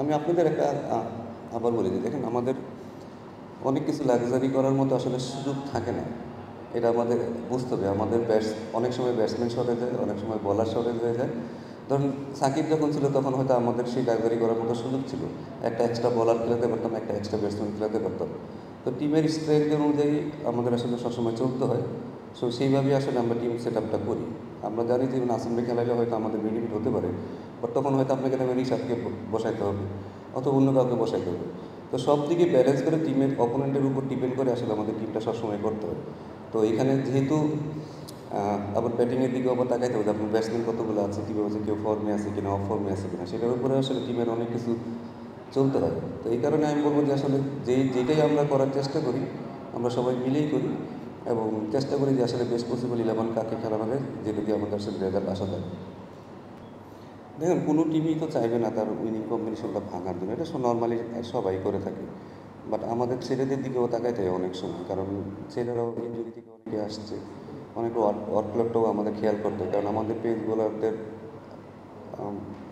আমি আপনাদের একটা আবার বলি যে দেখেন আমাদের অনেক কিছু লাক্সারি করার মতো আসলে সুযোগ থাকে না। এটা আমাদের বুঝতে হবে। আমাদের অনেক সময় ব্যাটসম্যান শর্টেজ হয়, অনেক সময় বোলার শর্টেজ হয়ে যায়। ধরুন সাকিব যখন ছিল তখন হয়তো আমাদের সেই লাক্সারি করার মতো সুযোগ ছিল। একটা এক্সট্রা বোলার খেলাতে পারতাম, একটা এক্সট্রা ব্যাটসম্যান খেলাতে পারতাম। তো টিমের স্ট্রেংথ অনুযায়ী আমাদের আসলে সবসময় চলতে হয়। সো সেইভাবেই আসলে আমরা টিম সেট আপটা করি। আমরা জানি যে নাসিমকে খেলাইলে হয়তো আমাদের বেনিফিট হতে পারে, বাট তখন হয়তো আপনাকে তেমন রিশাদকে বসাইতে হবে অথবা অন্য কাউকে বসাইতে হবে। তো সব দিকে ব্যালেন্স করে টিমের অপোনেন্টের উপর ডিপেন্ড করে আসলে আমাদের টিমটা সবসময় করতে হয়। তো এখানে যেহেতু আবার ব্যাটিংয়ের দিকে আবার তাকাইতে হবে আপনার ব্যাটসম্যান কতগুলো আছে, কীভাবে যে কেউ ফর্মে আছে কিনা, অফ ফর্মে আছে কিনা, সেটার উপরে আসলে টিমের অনেক কিছু চলতে হয়। তো এই কারণে আমি বলবো যে আসলে যেটাই আমরা করার চেষ্টা করি আমরা সবাই মিলেই করি এবং চেষ্টা করি যে আসলে বেস্ট পসিবল 11 কাকে খেলানো যায়, যেটা দিয়ে আমাদের আসলে রেজাল্ট আসা যায়। দেখুন কোনো টিমই তো চাইবে না তার উইনিং কম্বিনেশনটা ভাঙার জন্য, এটা নর্মালি সবাই করে থাকে। বাট আমাদের ছেলেদের দিকেও তাকাইতে হয় অনেক সময়, কারণ ছেলেরাও ইঞ্জুরি থেকে অনেকে আসছে, অনেক ওয়ার্কলোডটাও আমাদের খেয়াল করতে হয়, কারণ আমাদের পেস বোলারদের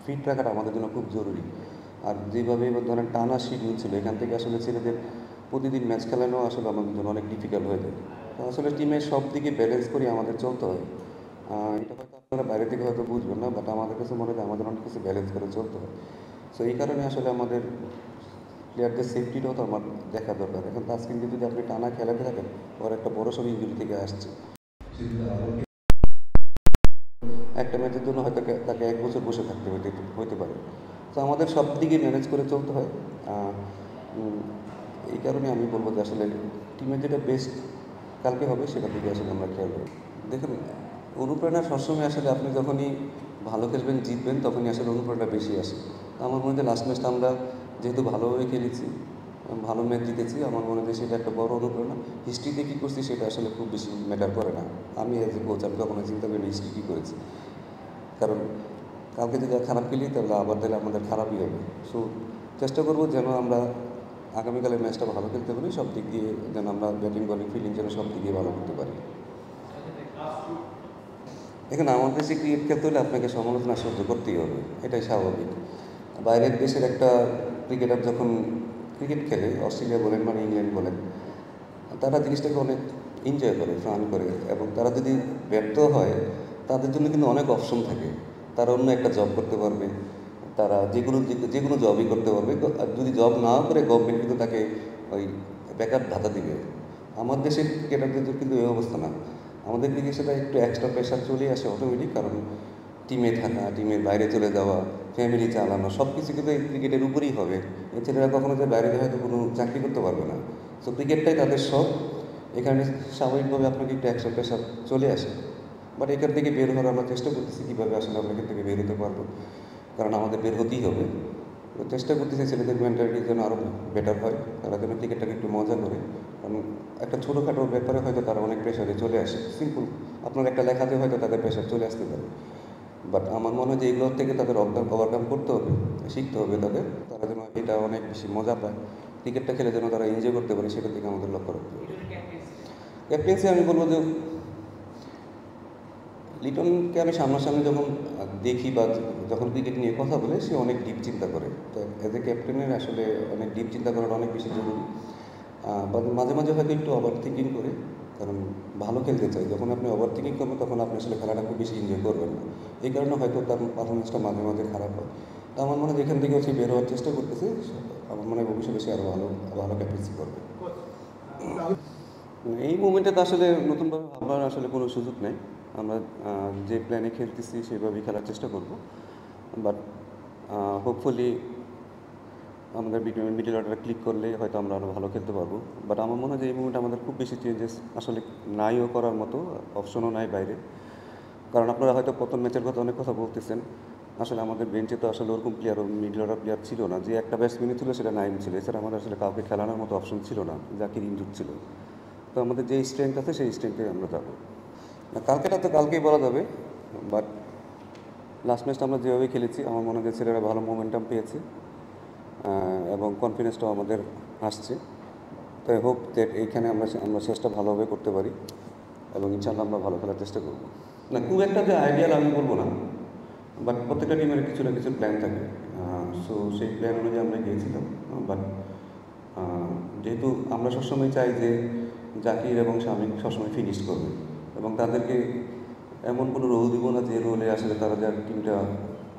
ফিট রাখাটা আমাদের জন্য খুব জরুরি। আর যেভাবে এবার ধরেন টানা শিডিউল ছিল, এখান থেকে আসলে ছেলেদের প্রতিদিন ম্যাচ খেলানো আসলে আমাদের জন্য অনেক ডিফিকাল্ট হয়ে যায়। তো আসলে টিমের সব দিকে ব্যালেন্স করে আমাদের চলতে হয়। এটা হয়তো আপনারা বাইরে থেকে হয়তো বুঝবেন না, বাট আমাদের কাছে মনে হয় আমাদের অনেক কিছু ব্যালেন্স করে চলতে হয়। সো এই কারণে আসলে আমাদের প্লেয়ারদের সেফটিটাও তো আমার দেখা দরকার। এখন তাসকিনকে যদি আপনি টানা খেলাতে থাকেন, ওর একটা বড় সড়ো ইঞ্জুরি থেকে আসছে, একটা ম্যাচের জন্য হয়তো তাকে 1 বছর বসে থাকতে হইতে পারে। তো আমাদের সব দিকে ম্যানেজ করে চলতে হয়। এই কারণে আমি বলবো যে আসলে টিমের যেটা বেস্ট কালকে হবে সেটা দিকে আসলে আমরা খেয়াল করি। দেখুন অনুপ্রেরণা সবসময় আসলে আপনি যখনই ভালো খেলবেন জিতবেন তখনই আসলে অনুপ্রেরণা বেশি আসে। আমার মনে হয় লাস্ট ম্যাচটা আমরা যেহেতু ভালোভাবে খেলেছি, ভালো ম্যাচ জিতেছি, আমার মনে হয় সেটা একটা বড় অনুপ্রেরণা। হিস্ট্রিতে কী করছি সেটা আসলে খুব বেশি ম্যাটার করে না। আমি এজ এ কোচ আমি কখনো চিন্তা করি হিস্ট্রি কী করেছি, কারণ কালকে যদি খারাপ খেলি তাহলে আবার তাহলে আমাদের খারাপই হবে। সো চেষ্টা করবো যেন আমরা আগামীকালের ম্যাচটা ভালো খেলতে পারি, সব দিক দিয়ে যেন আমরা ব্যাটিং বলিং ফিল্ডিং যেন সব দিক দিয়ে ভালো করতে পারি। এখানে আমাদের দেশে ক্রিকেট খেলতে হলে আপনাকে সমালোচনা সহ্য করতেই হবে, এটাই স্বাভাবিক। বাইরের দেশের একটা ক্রিকেটার যখন ক্রিকেট খেলে, অস্ট্রেলিয়া বলেন মানে ইংল্যান্ড বলেন, তারা জিনিসটাকে অনেক এনজয় করে, ফান করে, এবং তারা যদি ব্যর্থ হয় তাদের জন্য কিন্তু অনেক অপশন থাকে। তারা অন্য একটা জব করতে পারবে, তারা যে কোনো জবই করতে পারবে। আর যদি জব নাও করে গভর্নমেন্ট কিন্তু তাকে ওই ব্যাকআপ ভাতা দিবে। আমার দেশের ক্রিকেটারদের কিন্তু এই অবস্থা না। আমাদের দিকে সেটা একটু এক্সট্রা প্রেশার চলে আসে অটোমেটিক, কারণ টিমে থাকা, টিমের বাইরে চলে যাওয়া, ফ্যামিলি চালানো সব কিছু কিন্তু এই ক্রিকেটের উপরেই হবে। এই ছেলেরা কখনো যে বাইরে হয়তো কোনো চাকরি করতে পারবে না। সো ক্রিকেটটাই তাদের সব। এখানে স্বাভাবিকভাবে আপনাকে একটু এক্সট্রা প্রেশার চলে আসে। বাট এখান থেকে বের হওয়ার আমরা চেষ্টা করতেছি কীভাবে আসলে আমরা এখান থেকে বের হতে পারবো, কারণ আমাদের বের হতেই হবে। তো চেষ্টা করতেছি ছেলেদের মেন্টালিটি যেন আরও বেটার হয়, তারা যেন ক্রিকেটটাকে একটু মজা করে। কারণ একটা ছোটোখাটো ব্যাপারে হয়তো তারা অনেক প্রেশারে চলে আসে, সিম্পল আপনার একটা লেখাতে হয়তো তাদের প্রেশার চলে আসতে পারে। বাট আমার মনে হয় যে এগুলোর থেকে তাদের ওভারকাম করতে হবে, শিখতে হবে তাদের, তারা যেন এটা অনেক বেশি মজা পায়, ক্রিকেটটা খেলে যেন তারা এনজয় করতে পারে, সেটার দিকে আমাদের লক্ষ্য রাখতে হবে। ক্যাপ্টেন্সি আমি বলবো যে লিটনকে আমি সামনাসামনি যখন দেখি বা যখন ক্রিকেট নিয়ে কথা বলে, সে অনেক ডিপ চিন্তা করে। তো অ্যাজ এ ক্যাপ্টেনের আসলে অনেক ডিপ চিন্তা করাটা অনেক বেশি জরুরি। মাঝে মাঝে হয়তো একটু ওভার থিঙ্কিং করে, কারণ ভালো খেলতে চাই। যখন আপনি ওভার থিঙ্কিং করবেন তখন আপনি আসলে খেলাটা খুব বেশি এনজয় করবেন না। এই কারণে হয়তো তার পারফরমেন্সটা মাঝে মাঝে খারাপ হয়। তো আমার মনে হয় যেখান থেকে হচ্ছে বের হওয়ার চেষ্টা করতেছে, আমার মনে হয় ভবিষ্যতে সে আরও ভালো ভালো ক্যাপ্টেন্সি করবে। এই মুমেন্টে তো আসলে নতুনভাবে ভাববার আসলে কোনো সুযোগ নেই। আমরা যে প্ল্যানে খেলতেছি সেভাবেই খেলার চেষ্টা করব। বাট হোপফুলি আমাদের মিডল অর্ডারে ক্লিক করলে হয়তো আমরা আরও ভালো খেলতে পারবো। বাট আমার মনে হয় যে এই মুমেন্টে আমাদের খুব বেশি চেঞ্জেস আসলে নাইও করার মতো, অপশনও নাই বাইরে। কারণ আপনারা হয়তো প্রথম ম্যাচের কথা অনেক কথা বলতেছেন, আসলে আমাদের বেঞ্চে তো আসলে ওরকম প্লেয়ার, মিডল অর্ডার প্লেয়ার ছিল না। যে একটা ব্যাটসম্যানই ছিল সেটা নাইম ছিল, এছাড়া আমাদের আসলে কাউকে খেলানোর মতো অপশন ছিল না, জাকির ইনজুর ছিল। তো আমাদের যে স্ট্রেংথ আছে সেই স্ট্রেংথে আমরা যাবো। কালকেটা তো কালকেই বলা যাবে, বাট লাস্ট ম্যাচটা আমরা যেভাবে খেলেছি আমার মনে হয় ছেলেরা ভালো মোমেন্টাম পেয়েছে এবং কনফিডেন্সটাও আমাদের আসছে। তাই হোপ দ্যাট এইখানে আমরা শেষটা ভালোভাবে করতে পারি এবং ইনশাআল্লাহ আমরা ভালো খেলার চেষ্টা করব। না খুব একটা যে আইডিয়াল আমি বলবো না, বাট প্রত্যেকটা টিমের কিছু না কিছু প্ল্যান থাকে। সো সেই প্ল্যান অনুযায়ী আমরা গিয়েছিলাম। বাট যেহেতু আমরা সবসময় চাই যে জাকির এবং শামিক সবসময় ফিনিশ করবে এবং তাদেরকে এমন কোনো রোল দিব না যে রোলে আসলে তারা যার টিমটা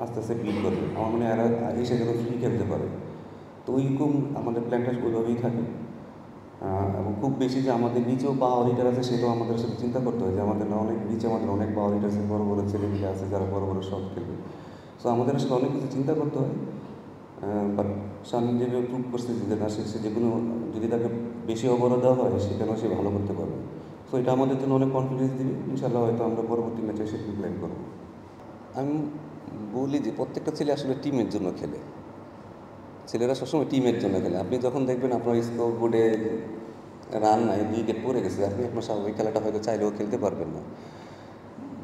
আস্তে আস্তে বিল্ড করবে। আমার মনে হয় এরা এসে যেন ফ্রি খেলতে পারে, তো ওইরকম আমাদের প্ল্যানটা ওইভাবেই থাকে। এবং খুব বেশি যে আমাদের নিচেও পাওয়ার হিটার আছে সেটাও আমাদের আসলে চিন্তা করতে হয় যে আমাদের না অনেক নিচে আমাদের অনেক পাওয়ার হিটার আছে, বড়ো বড়ো ছেলেমেয়ে আছে যারা বড়ো বড়ো শট খেলবে। সো আমাদের আসলে অনেক কিছু চিন্তা করতে হয়। বাট স্বামী যেভাবে প্রুভ করছে যে না সে যে কোনো যদি তাকে বেশি ওভারও দেওয়া হয় সেখানেও সে ভালো করতে পারবে। সো এটা আমাদের জন্য অনেক কনফিডেন্স দিবে। ইনশাল্লাহ হয়তো আমরা পরবর্তী ম্যাচে সেটা প্ল্যান করবো। আমি বলি যে প্রত্যেকটা ছেলে আসলে টিমের জন্য খেলে, ছেলেরা সবসময় টিমের জন্য খেলে। আপনি যখন দেখবেন আপনার স্কোর বোর্ডে রান নাই, 2 উইকেট পড়ে গেছে, আপনি আপনার স্বাভাবিক খেলাটা হয়তো চাইলেও খেলতে পারবেন না।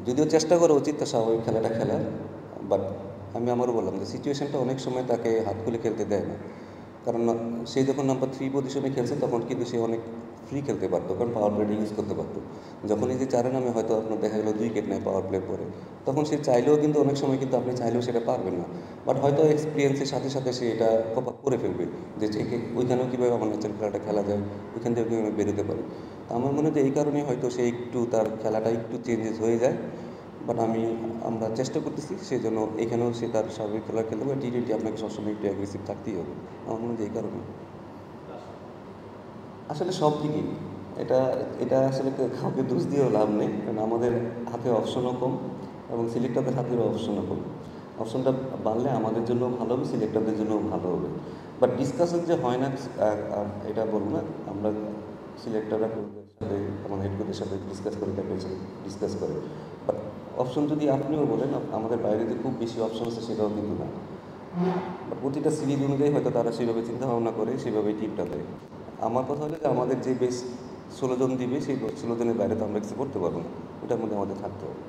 যদিও চেষ্টা করা উচিত তার স্বাভাবিক খেলাটা খেলার, বাট আমি আমারও বললাম যে সিচুয়েশনটা অনেক সময় তাকে হাত খুলে খেলতে দেয় না। কারণ সে যখন নাম্বার 3 পজিশনে খেলছে তখন কিন্তু সে অনেক ফ্রি খেলতে পারতো, কারণ পাওয়ার প্লেটা ইউজ করতে পারতো। যখন এই যে 4 নামে হয়তো আপনার দেখা গেলো 2 উইকেট নেয় পাওয়ার প্লে পরে, তখন সে চাইলেও কিন্তু অনেক সময় কিন্তু আপনি চাইলেও সেটা পারবেন না। বাট হয়তো এক্সপিরিয়েন্সের সাথে সাথে সে এটা কপ আপ করে ফেলবে যে ওইখানেও কীভাবে আমার ন্যাচারাল খেলাটা খেলা যায়, ওইখান থেকে কীভাবে বেরোতে পারে। তো আমার মনে হয় যে এই কারণেই হয়তো সে একটু তার খেলাটা একটু চেঞ্জেস হয়ে যায়। বাট আমরা চেষ্টা করতেছি সেই জন্য এখানেও সে তার স্বাভাবিক খেলা খেলতে হবে। টি-20 আপনাকে সবসময় একটু অ্যাগ্রেসিভ থাকতেই হবে। আমার মনে হয় যে এই কারণে আসলে সব দিকেই এটা এটা আসলে কাউকে দোষ দিয়েও লাভ নেই, কারণ আমাদের হাতে অপশনও কম এবং সিলেক্টরদের হাতের অপশনও কম। অপশনটা বাড়লে আমাদের জন্য ভালো হবে, সিলেক্টরদের জন্য ভালো হবে। বাট ডিসকাশন যে হয় না এটা বলবো না। আমরা সিলেক্টররা কোচদের সাথে আমার হেড কোচের সাথে ডিসকাস করে ক্যাপ্টেনের সাথে ডিসকাস করে। বাট অপশন যদি আপনিও বলেন আমাদের বাইরে যে খুব বেশি অপশন আছে সেটাও কিন্তু না। বাট প্রতিটা সিরিজ অনুযায়ী হয়তো তারা সেভাবে চিন্তা ভাবনা করে সেভাবেই টিমটা দেয়। আমার কথা হলো যে আমাদের যে বেশ 16 জন দিবে সেই 16 জনের বাইরে তো আমরা কিছু করতে পারবো না, ওটার মধ্যে আমাদের থাকতে হবে।